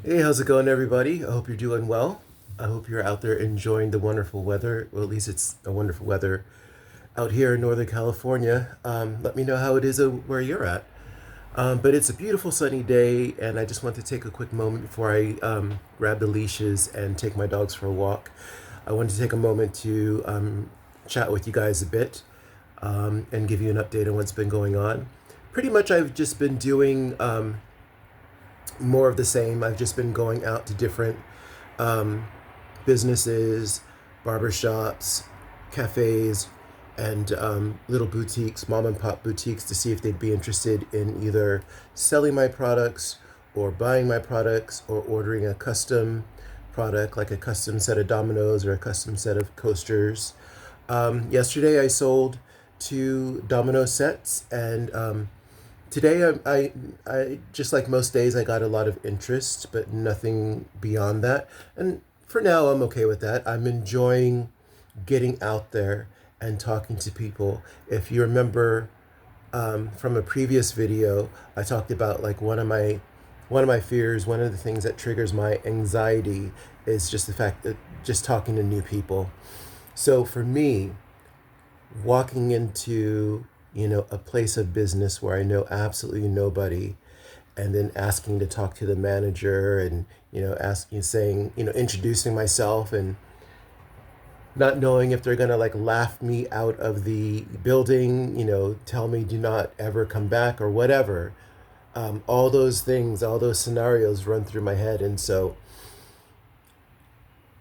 Hey, how's it going, everybody? I hope you're doing well. I hope you're out there enjoying the wonderful weather. Well, at least it's a wonderful weather out here in Northern California. Let me know how it is where you're at. But it's a beautiful sunny day, and I just want to take a quick moment before I grab the leashes and take my dogs for a walk. I wanted to take a moment to chat with you guys a bit and give you an update on what's been going on. Pretty much, I've just been doing more of the same. I've just been going out to different um, businesses, barbershops, cafes, and little boutiques, mom and pop boutiques, to see if they'd be interested in either selling my products or buying my products or ordering a custom product like a custom set of dominoes or a custom set of coasters. Yesterday I sold two domino sets, and today I just like most days I got a lot of interest, but nothing beyond that. And for now, I'm okay with that. I'm enjoying getting out there and talking to people. If you remember from a previous video, I talked about like one of my fears, one of the things that triggers my anxiety is just the fact that just talking to new people. So for me, walking into a place of business where I know absolutely nobody, and then asking to talk to the manager, and asking, saying, introducing myself, and not knowing if they're gonna like laugh me out of the building, tell me do not ever come back or whatever. All those things, all those scenarios run through my head, and so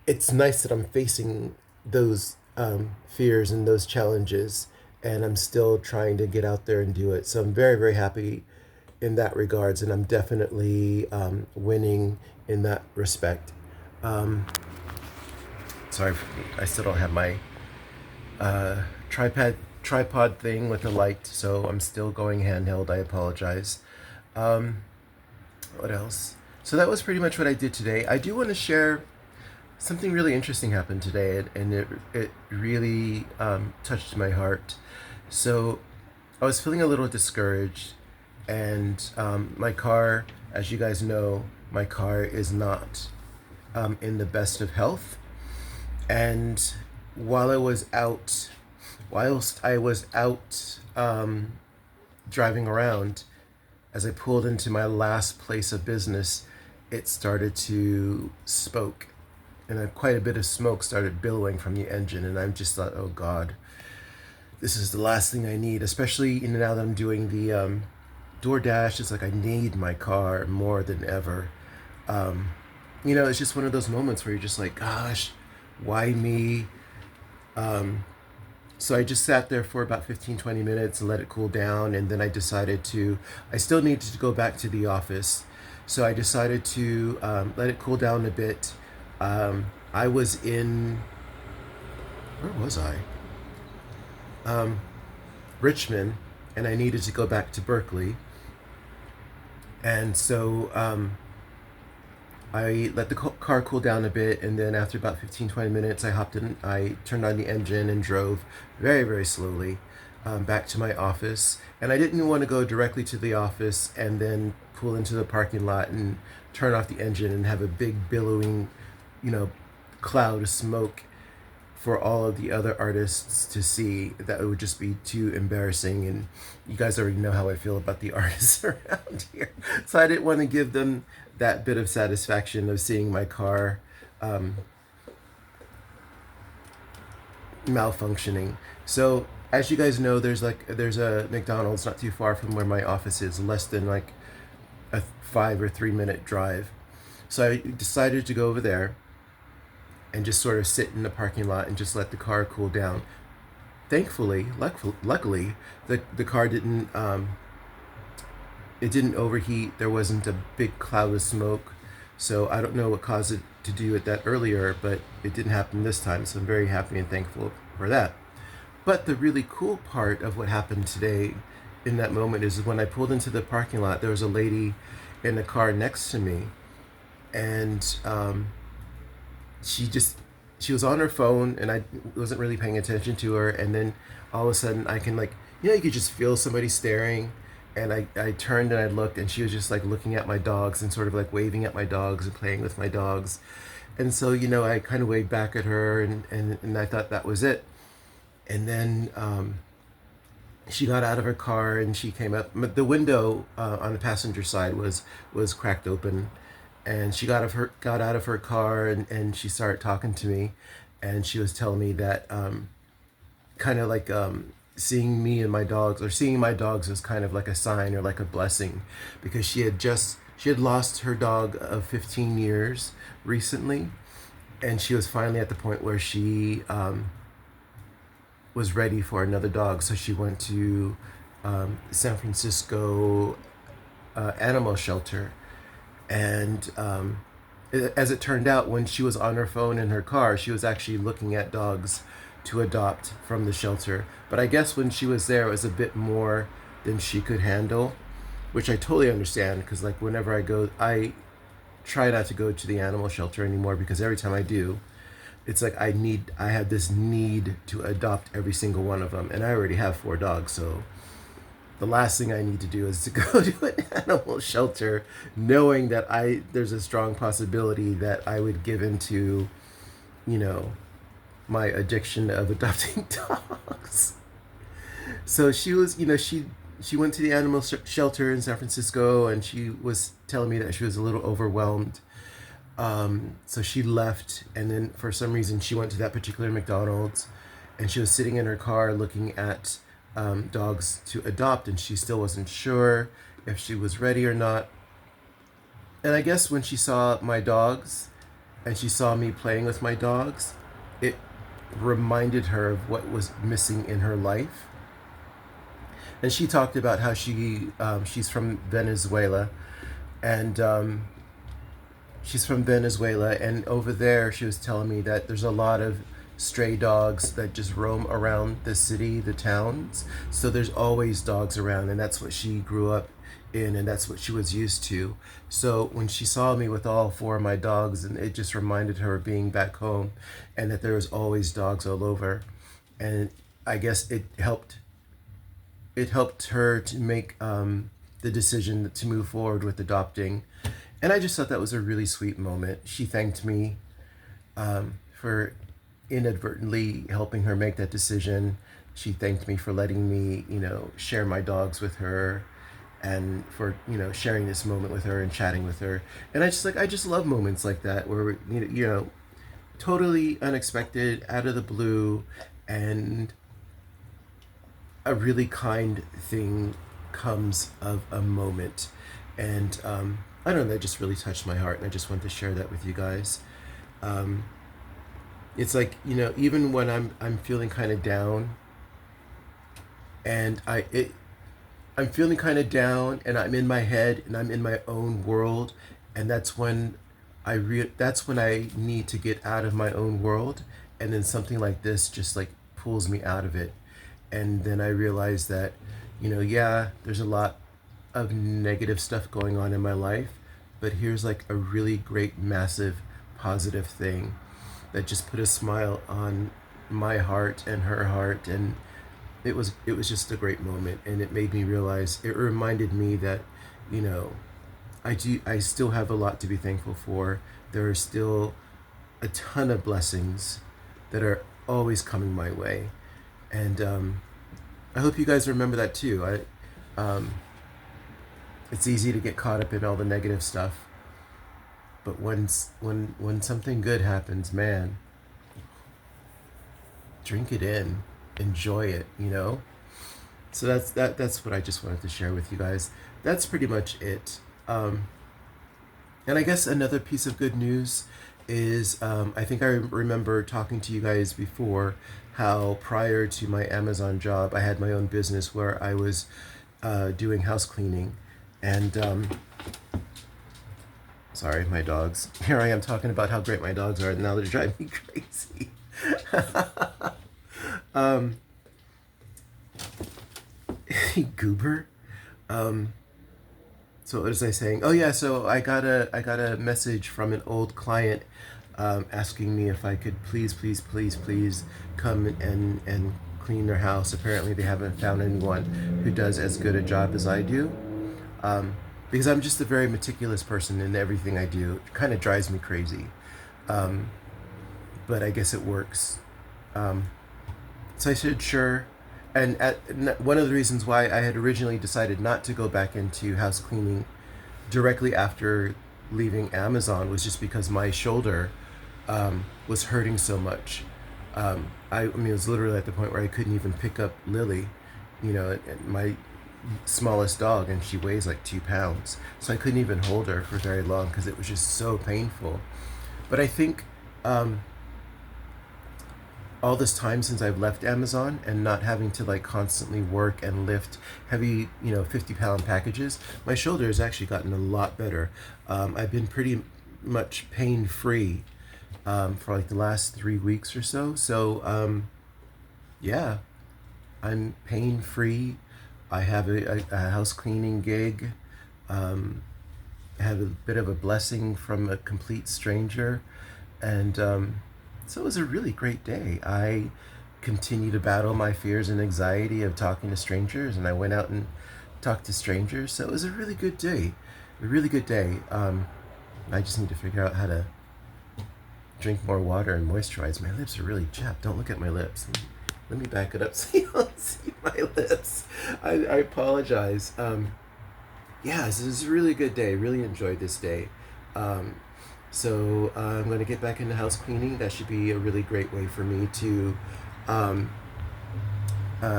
it's nice that I'm facing those fears and those challenges, and I'm still trying to get out there and do it. So I'm very, very happy in that regards, and I'm definitely winning in that respect. Um, Sorry, I still don't have my uh, tripod thing with the light, so I'm still going handheld. I apologize. Um, what else? So that was pretty much what I did today. I do want to share something really interesting happened today, and it really touched my heart. So I was feeling a little discouraged, and my car, as you guys know, my car is not in the best of health. And while I was out, whilst I was out driving around, as I pulled into my last place of business, it started to smoke, and quite a bit of smoke started billowing from the engine. And I just thought, oh God, this is the last thing I need. Especially now that I'm doing the DoorDash, it's like I need my car more than ever. Um, it's just one of those moments where you're just like, gosh, why me? Um, so I just sat there for about 15, 20 minutes and let it cool down. And then I still needed to go back to the office. So I decided to let it cool down a bit. I was in, where was I? Um, Richmond, and I needed to go back to Berkeley. And so I let the car cool down a bit, and then after about 15, 20 minutes, I hopped in, I turned on the engine and drove very, very slowly back to my office. And I didn't want to go directly to the office and then pull into the parking lot and turn off the engine and have a big billowing, you know, cloud of smoke for all of the other artists to see. That would just be too embarrassing, and you guys already know how I feel about the artists around here. So I didn't want to give them that bit of satisfaction of seeing my car um, malfunctioning. So as you guys know, there's a McDonald's not too far from where my office is, less than like a 5 or 3 minute drive. So I decided to go over there and just sort of sit in the parking lot and just let the car cool down. Thankfully, luckily, the car didn't it didn't overheat. There wasn't a big cloud of smoke. So I don't know what caused it to do it that earlier, but it didn't happen this time. So I'm very happy and thankful for that. But the really cool part of what happened today in that moment is when I pulled into the parking lot, there was a lady in the car next to me, and she just she was on her phone, and I wasn't really paying attention to her. And then all of a sudden, I can, like, you could just feel somebody staring, and I turned and I looked, and she was just like looking at my dogs and sort of like waving at my dogs and playing with my dogs. And so, I kind of waved back at her, and I thought that was it. And then she got out of her car and she came up. The window on the passenger side was cracked open, and she got out of her car, and she started talking to me, and she was telling me that kind of like seeing me and my dogs, or seeing my dogs, was kind of like a sign or like a blessing, because she had lost her dog of 15 years recently, and she was finally at the point where she was ready for another dog. So she went to San Francisco animal shelter, and as it turned out, when she was on her phone in her car, she was actually looking at dogs to adopt from the shelter. But I guess when she was there, it was a bit more than she could handle, which I totally understand, because like whenever I go, I try not to go to the animal shelter anymore, because every time I do, it's like I have this need to adopt every single one of them, and I already have 4 dogs. So the last thing I need to do is to go to an animal shelter, knowing that there's a strong possibility that I would give into, you know, my addiction of adopting dogs. So she was, she went to the animal shelter in San Francisco, and she was telling me that she was a little overwhelmed. So she left, and then for some reason she went to that particular McDonald's, and she was sitting in her car looking at dogs to adopt, and she still wasn't sure if she was ready or not. And I guess when she saw my dogs and she saw me playing with my dogs, it reminded her of what was missing in her life. And she talked about how she's from Venezuela, and and over there she was telling me that there's a lot of stray dogs that just roam around the city, the towns. So there's always dogs around, and that's what she grew up in, and that's what she was used to. So when she saw me with all 4 of my dogs, and it just reminded her of being back home, and that there was always dogs all over. And I guess it helped her to make the decision to move forward with adopting. And I just thought that was a really sweet moment. She thanked me for inadvertently helping her make that decision. She thanked me for letting me, share my dogs with her, and for, sharing this moment with her and chatting with her. And I just love moments like that where, totally unexpected, out of the blue, and a really kind thing comes of a moment. And I don't know, that just really touched my heart, and I just wanted to share that with you guys. It's like, even when I'm feeling kind of down, and I'm feeling kind of down, and I'm in my head, and I'm in my own world, and that's when that's when I need to get out of my own world, and then something like this just like pulls me out of it. And then I realize that, yeah, there's a lot of negative stuff going on in my life, but here's like a really great, massive, positive thing that just put a smile on my heart and her heart. And it was just a great moment, and it made me realize, it reminded me that, I still have a lot to be thankful for. There are still a ton of blessings that are always coming my way. And I hope you guys remember that too. It's easy to get caught up in all the negative stuff, but when something good happens, man, drink it in, enjoy it. So that's what I just wanted to share with you guys. That's pretty much it. And I guess another piece of good news is, I think I remember talking to you guys before how prior to my Amazon job, I had my own business where I was doing house cleaning. And sorry, my dogs. Here I am talking about how great my dogs are, and now they're driving me crazy. Goober. So what was I saying? Oh yeah, so I got a message from an old client asking me if I could please come and clean their house. Apparently, they haven't found anyone who does as good a job as I do. Because I'm just a very meticulous person in everything I do. It kind of drives me crazy. Um, but I guess it works. Um, so I said, sure. And one of the reasons why I had originally decided not to go back into house cleaning directly after leaving Amazon was just because my shoulder was hurting so much. I mean, it was literally at the point where I couldn't even pick up Lily, my smallest dog, and she weighs like 2 pounds. So I couldn't even hold her for very long because it was just so painful. But I think all this time since I've left Amazon and not having to like constantly work and lift heavy, 50-pound packages, my shoulder has actually gotten a lot better. I've been pretty much pain free for like the last 3 weeks or so. So, yeah, I'm pain free. I have a house cleaning gig. I have a bit of a blessing from a complete stranger. And so it was a really great day. I continue to battle my fears and anxiety of talking to strangers, and I went out and talked to strangers. So it was a really good day. A really good day. I just need to figure out how to drink more water and moisturize. My lips are really chapped. Don't look at my lips. Let me back it up so you don't see my lips. I apologize. Yeah, this is a really good day. Really enjoyed this day. So I'm going to get back into house cleaning. That should be a really great way for me to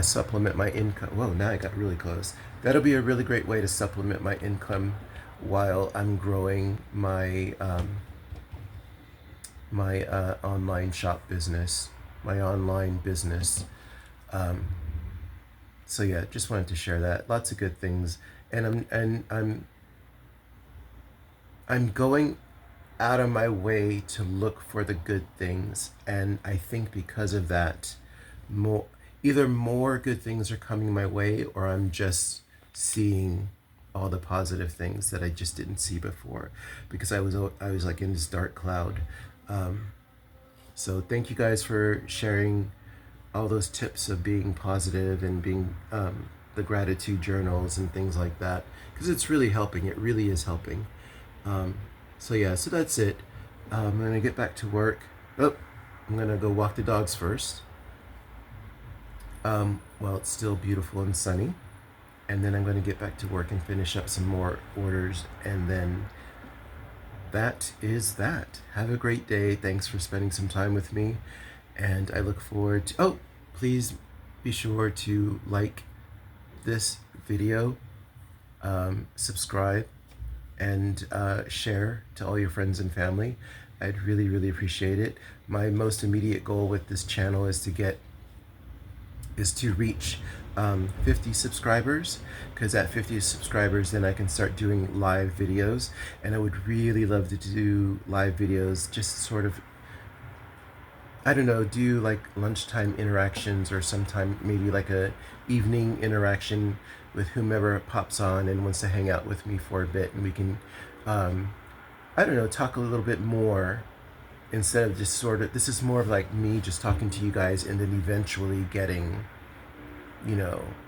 supplement my income. Whoa, now I got really close. That'll be a really great way to supplement my income while I'm growing my online shop business, my online business. So yeah, just wanted to share that. Lots of good things, and I'm going out of my way to look for the good things, and I think because of that, either more good things are coming my way, or I'm just seeing all the positive things that I just didn't see before, because I was like in this dark cloud. So thank you guys for sharing all those tips of being positive and being the gratitude journals and things like that, because it's really helping. It really is helping. So yeah, so that's it. I'm gonna get back to work. Oh, I'm gonna go walk the dogs first. While it's still beautiful and sunny, and then I'm gonna get back to work and finish up some more orders, and then that is that. Have a great day. Thanks for spending some time with me, and I look forward to. Oh, please be sure to like this video, subscribe, and share to all your friends and family. I'd really, really appreciate it. My most immediate goal with this channel is to reach 50 subscribers, because at 50 subscribers then I can start doing live videos, and I would really love to do live videos, just sort of, I don't know, do like lunchtime interactions, or sometime maybe like a evening interaction with whomever pops on and wants to hang out with me for a bit, and we can I don't know, talk a little bit more, instead of just sort of, this is more of like me just talking to you guys and then eventually getting,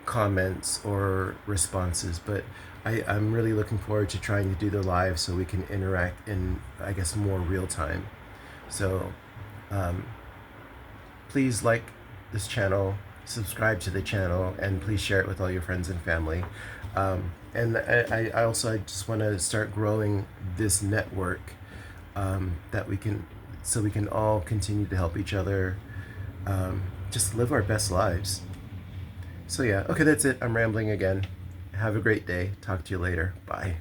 comments or responses. But I'm really looking forward to trying to do the live so we can interact in, I guess, more real time. So please like this channel, subscribe to the channel, and please share it with all your friends and family. And I also just want to start growing this network, that we can all continue to help each other, just live our best lives. So yeah, okay, that's it. I'm rambling again. Have a great day. Talk to you later. Bye.